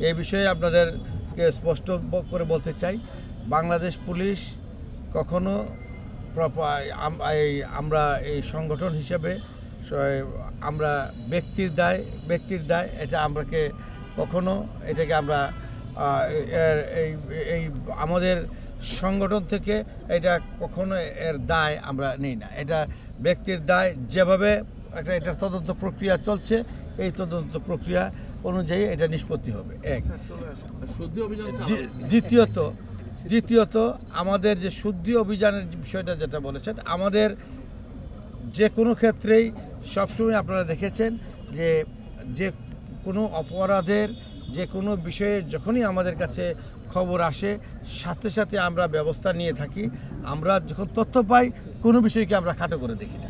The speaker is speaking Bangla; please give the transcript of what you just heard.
এই বিষয়ে আপনাদেরকে স্পষ্ট করে বলতে চাই, বাংলাদেশ পুলিশ কখনো আমরা এই সংগঠন হিসেবে আমরা ব্যক্তির দায় এটা আমরাকে কখনো এটাকে আমরা এই আমাদের সংগঠন থেকে এটা কখনো এর দায় আমরা নিই না। এটা ব্যক্তির দায়, যেভাবে এটার তদন্ত প্রক্রিয়া চলছে এই তদন্ত প্রক্রিয়া অনুযায়ী এটা নিষ্পত্তি হবে। এক। দ্বিতীয়ত আমাদের যে শুদ্ধি অভিযানের বিষয়টা যেটা বলেছেন, আমাদের যে কোনো ক্ষেত্রেই সবসময় আপনারা দেখেছেন যে কোনো অপরাধের যে কোনো বিষয়ে যখনই আমাদের কাছে খবর আসে সাথে সাথে আমরা ব্যবস্থা নিয়ে থাকি। আমরা যখন তথ্য পাই কোনো বিষয়কে আমরা খাটো করে দেখি না।